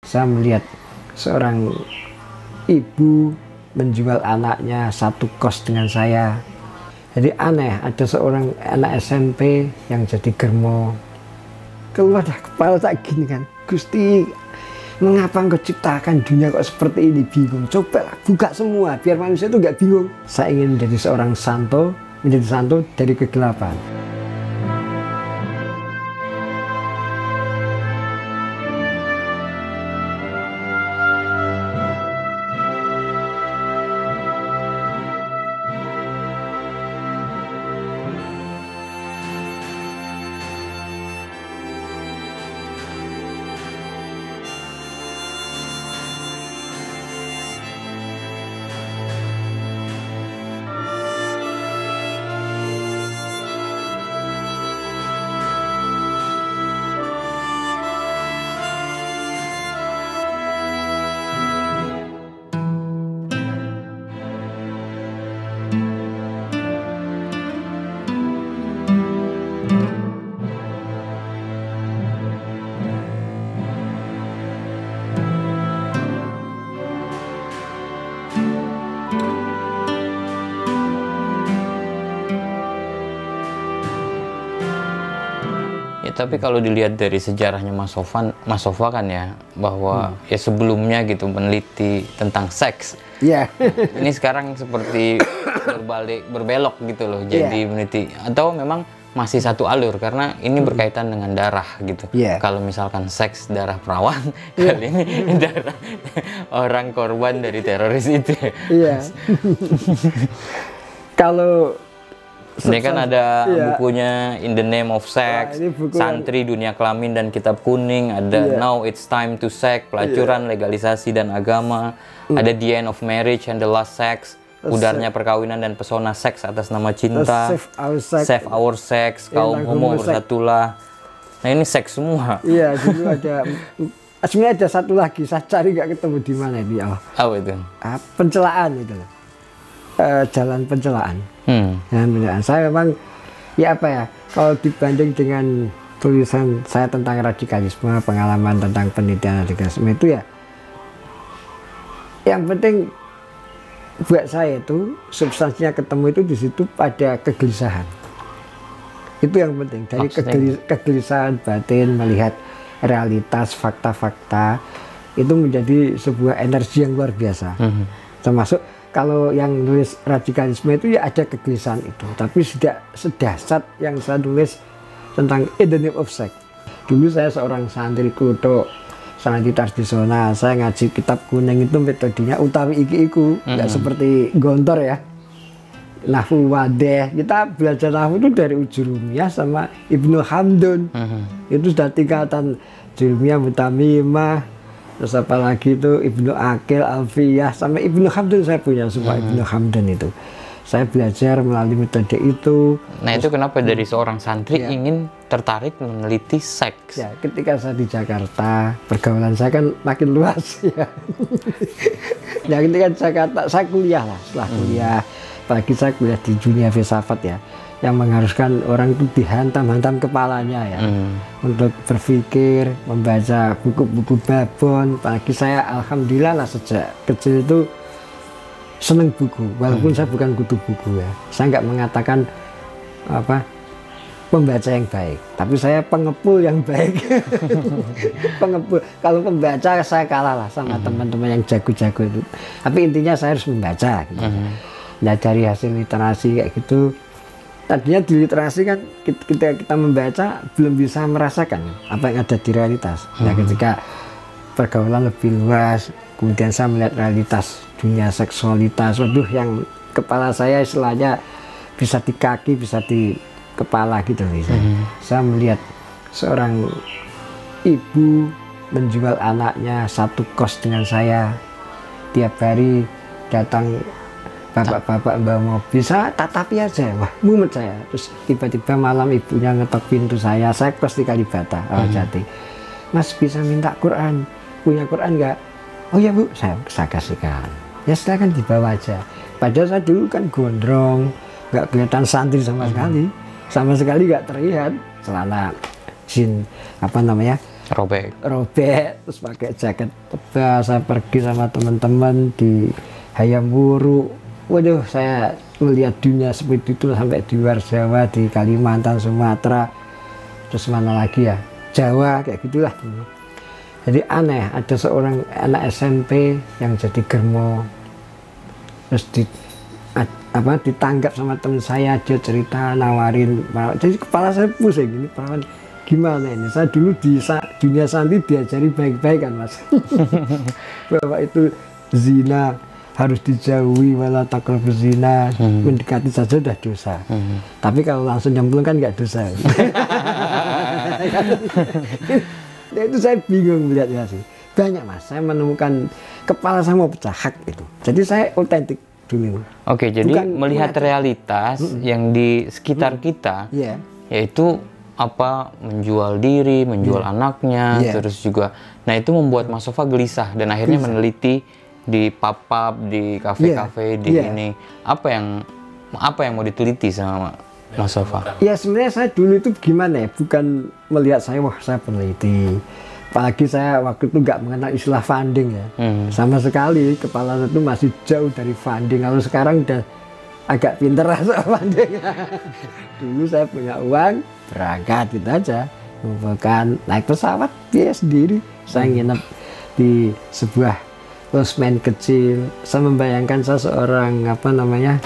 Saya melihat seorang ibu menjual anaknya satu kos dengan saya. Jadi aneh, ada seorang anak SMP yang jadi germo. Keluar dah kepala tak gini kan, Gusti, mengapa engkau ciptakan dunia kok seperti ini? Bingung. Coba buka semua biar manusia itu nggak bingung. Saya ingin menjadi seorang santo, menjadi santo dari kegelapan. Tapi kalau dilihat dari sejarahnya Mas Sofwan kan ya, bahwa ya sebelumnya gitu meneliti tentang seks. Iya. Ini sekarang seperti berbelok gitu loh, jadi meneliti, atau memang masih satu alur karena ini berkaitan dengan darah gitu. Kalau misalkan seks darah perawan, kali ini darah orang korban dari teroris itu. Iya. Kalau ini kan ada bukunya In the Name of Sex, Santri Dunia Kelamin dan Kitab Kuning, ada Now It's Time to Sex, Pelacuran, Legalisasi dan Agama, ada The End of Marriage and the Last Sex, Pudarnya Perkawinan dan Pesona Seks Atas Nama Cinta, Save Our Sex, Kaum Homo Bersatulah. Nah ini seks semua. Iya, dulu ada, sebenarnya ada satu lagi, saya cari nggak ketemu di mana ini. Apa itu? Pencelaan itu loh. Jalan pencelaan. Jalan pencelaan. Saya memang ya apa ya, kalau dibanding dengan tulisan saya tentang radikalisme, pengalaman tentang penelitian radikalisme itu ya, yang penting buat saya itu substansinya ketemu itu di situ pada kegelisahan. Itu yang penting, dari kegelisahan batin melihat realitas, fakta-fakta itu menjadi sebuah energi yang luar biasa. Termasuk kalau yang nulis radikalisme itu ya ada kegelisahan itu, tapi tidak sedasar yang saya tulis tentang In the Name of Sex. Dulu saya seorang santri kudo, santri tradisional, saya ngaji Kitab Kuning itu metodenya utawi iki-iku, nggak seperti Gontor ya. Nahwu Wadeh, kita belajar nahwu itu dari Ujurumiyah sama Ibnu Hamdun. Itu sudah tingkatan Ujurumiyah, Mutamimah. Terus apa lagi itu Ibnu Akil, Alfiyah, sampai Ibnu Hamdun saya punya semua Ibnu Hamdun itu. Saya belajar melalui metode itu. Nah itu kenapa dari seorang santri ingin tertarik meneliti seks? Ya, ketika saya di Jakarta, pergaulan saya kan makin luas ya. Ya ketika di Jakarta, saya kuliah lah, setelah kuliah, apalagi saya kuliah di dunia filsafat ya, yang mengharuskan orang itu dihantam-hantam kepalanya ya, untuk berpikir, membaca buku-buku babon. Apalagi saya alhamdulillah lah sejak kecil itu seneng buku, walaupun saya bukan kutu buku ya. Saya nggak mengatakan apa pembaca yang baik, tapi saya pengepul yang baik. Pengepul. Kalau pembaca saya kalah lah sama teman-teman yang jago-jago itu. Tapi intinya saya harus membaca. Gitu. Nah dari hasil literasi kayak gitu. Tadinya di literasi kan kita membaca belum bisa merasakan apa yang ada di realitas. Nah ketika pergaulan lebih luas, kemudian saya melihat realitas dunia seksualitas, waduh yang kepala saya istilahnya bisa di kaki, bisa di kepala gitu. Saya melihat seorang ibu menjual anaknya satu kos dengan saya, tiap hari datang bapak-bapak bawa mobil, saya tatapi aja, wah mumet saya. Terus tiba-tiba malam ibunya ngetok pintu saya kos di Kalibata, Rawajati. Mas bisa minta Quran, punya Quran nggak? Oh ya bu, saya kasihkan. Ya silakan dibawa aja. Padahal saya dulu kan gondrong, nggak kelihatan santri sama sekali nggak terlihat celana jin apa namanya robek, terus pakai jaket tebal. Saya pergi sama teman-teman di Hayam Wuruk. Waduh, saya melihat dunia seperti itu sampai di luar Jawa, di Kalimantan, Sumatera, terus mana lagi ya, Jawa, kayak gitulah. Jadi aneh, ada seorang anak SMP yang jadi germo, terus ditangkap sama teman saya, dia cerita nawarin, jadi kepala saya pusing gini, perawan gimana ini? Saya dulu di dunia santri diajari baik-baik kan mas, bahwa itu zina harus dijauhi, wala taqrabuz zina, mendekati saja udah dosa. Tapi kalau langsung nyemplung kan nggak dosa. Nah, itu saya bingung melihatnya sih. Banyak mas, saya menemukan kepala saya mau pecah hak itu. Jadi saya otentik dulu. Oke, jadi bukan melihat realitas yang di sekitar kita, yaitu apa, menjual diri, menjual anaknya, terus juga, nah itu membuat Mas Sofa gelisah dan akhirnya meneliti di pub-pub, di kafe-kafe, di ini. Apa yang mau diteliti sama Mas Sofa? Ya sebenarnya saya dulu itu gimana ya, bukan melihat saya, wah saya peneliti. Apalagi saya waktu itu nggak mengenal istilah funding ya. Sama sekali, kepala saya itu masih jauh dari funding. Kalau sekarang udah agak pinter soal funding. Dulu saya punya uang, berangkat gitu aja. Bukan naik pesawat, dia sendiri. Saya nginep di sebuah losmen kecil. Saya membayangkan saya seorang apa namanya,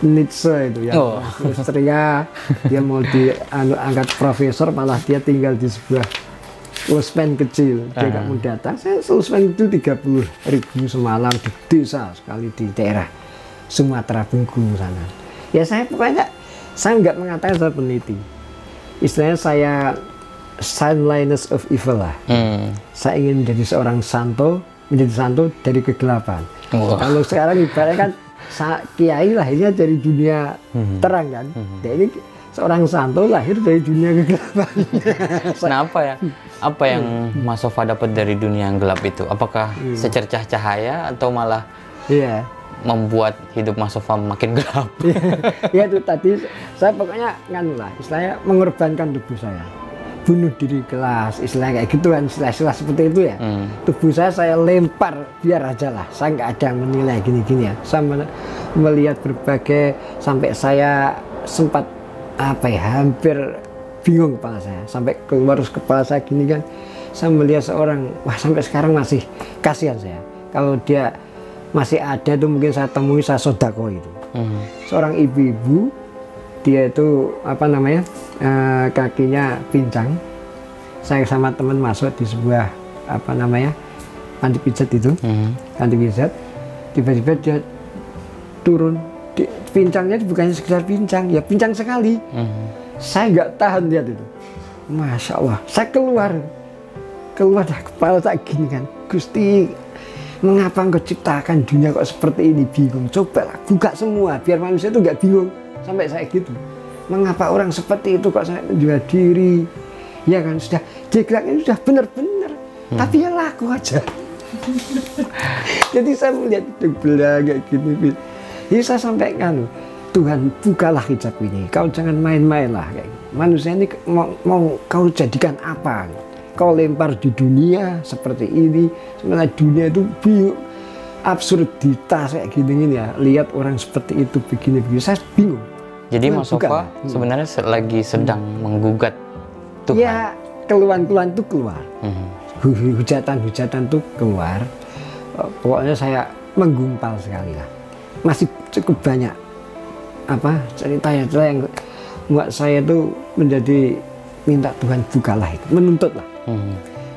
Nietzsche itu ya, Austria, dia mau diangkat profesor, malah dia tinggal di sebuah losmen kecil, dia nggak mau datang. Saya losmen itu 30.000 semalam di desa sekali di daerah Sumatera Bengkulu sana. Ya saya pokoknya saya nggak mengatakan saya peneliti, istilahnya saya silence of evil lah. Saya ingin menjadi seorang santo, menjadi santo dari kegelapan. Kalau sekarang ibaratnya kan kiai lahirnya dari dunia terang kan, ini seorang santo lahir dari dunia kegelapan. Nah apa yang Mas Sofa dapat dari dunia yang gelap itu? Apakah secercah cahaya atau malah membuat hidup Mas Sofa makin gelap? Ya itu tadi saya pokoknya nganu lah, istilahnya mengorbankan tubuh saya, bunuh diri kelas, istilahnya kayak gitu kan, istilah-istilah seperti itu ya. Tubuh saya lempar biar aja lah, saya nggak ada yang menilai gini-gini ya. Saya melihat berbagai, sampai saya sempat apa ya, hampir bingung kepala saya, sampai keluar kepala saya gini kan. Saya melihat seorang, wah sampai sekarang masih kasihan saya. Kalau dia masih ada tuh mungkin saya temui, saya sodako itu. Seorang ibu-ibu, dia itu apa namanya, kakinya pincang. Saya sama teman masuk di sebuah apa namanya, panti pijat itu, panti pijat. Tiba-tiba dia turun, pincangnya bukannya sekedar pincang, ya pincang sekali. Saya nggak tahan lihat itu, masya Allah. Saya keluar dah, kepala tak gini kan, Gusti, mengapa engkau ciptakan dunia kok seperti ini? Bingung. Coba lah, buka semua biar manusia itu nggak bingung. Sampai saya gitu, mengapa orang seperti itu kok sampai menjual diri? Ya kan, sudah digelaknya sudah benar-benar, tapi ya laku aja. Jadi saya melihat itu belah kayak gini. Jadi saya sampaikan, Tuhan bukalah hijab ini, kau jangan main-main lah. Kayak gitu. Manusia ini mau kau jadikan apa? Kau lempar di dunia seperti ini, sebenarnya dunia itu bingung, absurditas kayak gini ya. Lihat orang seperti itu begini-begini, saya bingung. Jadi Mas Sofa sebenarnya lagi sedang menggugat Tuhan. Ya, keluhan-keluhan itu keluar, hujatan-hujatan itu keluar. Pokoknya saya menggumpal sekali lah. Masih cukup banyak apa cerita yang buat saya itu menjadi minta Tuhan bukalah itu, menuntut lah.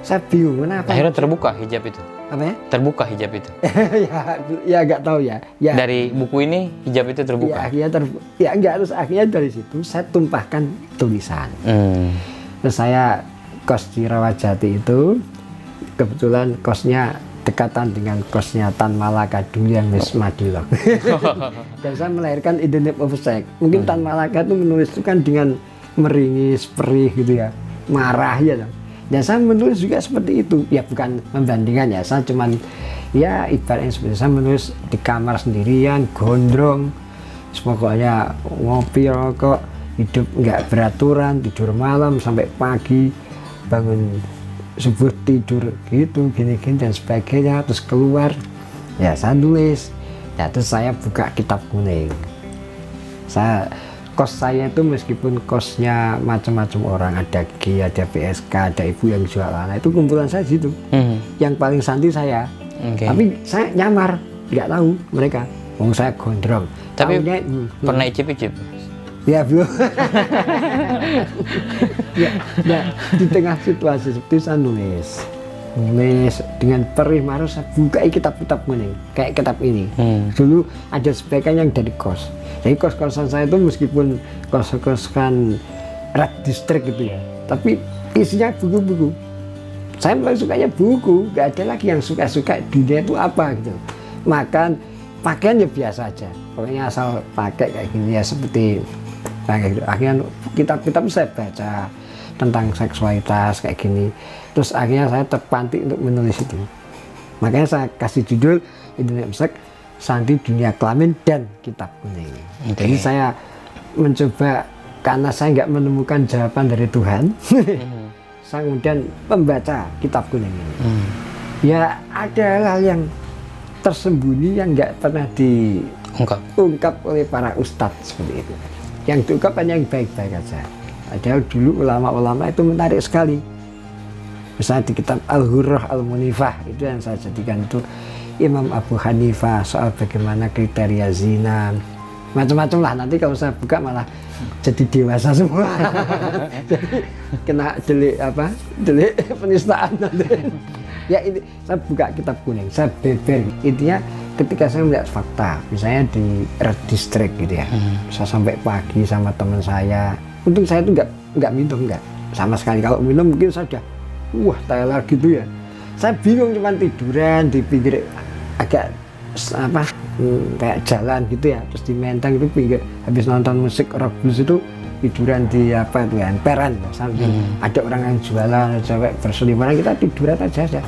Saya bingung kenapa. Akhirnya terbuka hijab itu. Apa ya? Terbuka hijab itu. ya nggak tahu ya. Dari buku ini hijab itu terbuka. Ya nggak harus, akhirnya dari situ saya tumpahkan tulisan. Terus saya kos di Rawajati itu, kebetulan kosnya dekatan dengan kosnya Tan Malaka dulu yang wis mati loh. Dan saya melahirkan In the Name of Sex. Mungkin Tan Malaka itu menulis itu kan dengan meringis, perih gitu ya, marah ya. Dan saya menulis juga seperti itu, ya bukan membandingkan ya, saya cuman ya ibaratnya seperti saya menulis di kamar sendirian, gondrong, pokoknya ngopi, rokok, hidup nggak beraturan, tidur malam sampai pagi, bangun subuh tidur gitu gini-gini dan sebagainya, terus keluar ya saya nulis ya, terus saya buka kitab kuning. Kos saya itu meskipun kosnya macam-macam orang, ada G, ada PSK, ada ibu yang jualan, itu kumpulan saya situ. Yang paling santai saya, tapi saya nyamar, nggak tahu mereka, saya gondrong. Tapi pernah icip-icip? Ya belum. ya, di tengah situasi seperti saya nulis dengan perih marah, saya buka kitab-kitab kuning kayak kitab ini. Dulu ada sebagian yang dari kos, jadi kos-kosan saya itu meskipun kos-kosan red district gitu ya, tapi isinya buku-buku. Saya paling sukanya buku, nggak ada lagi yang suka-suka dunia itu apa gitu. Makan, pakaian ya biasa aja, pokoknya asal pakai kayak gini ya, seperti kayak gitu. Akhirnya kitab-kitab saya baca tentang seksualitas kayak gini, terus akhirnya saya terpantik untuk menulis itu. Makanya saya kasih judul Internet of Sex, Santri Dunia Kelamin dan Kitab Kuning. Jadi saya mencoba, karena saya nggak menemukan jawaban dari Tuhan, saya kemudian membaca Kitab Kuning ini. Ya ada hal yang tersembunyi yang nggak pernah diungkap oleh para ustadz seperti itu. Yang diungkap hanya yang baik-baik aja. Padahal dulu ulama-ulama itu menarik sekali. Misalnya di kitab Al-Hurrah Al-Munifah, itu yang saya jadikan itu Imam Abu Hanifah soal bagaimana kriteria zina, macam-macam lah. Nanti kalau saya buka malah jadi dewasa semua. Jadi kena delik penistaan nanti. Ya ini saya buka kitab kuning, saya beber. Intinya ketika saya melihat fakta, misalnya di red district gitu ya, saya sampai pagi sama teman saya. Untung saya itu nggak minum, nggak sama sekali. Kalau minum mungkin saya udah Thailand gitu ya. Saya bingung, cuman tiduran di pinggir agak kayak jalan gitu ya, terus di Menteng itu pinggir, habis nonton musik rock blues itu tiduran di emperan, sambil ada orang yang jualan, cewek berseliweran, kita tiduran aja.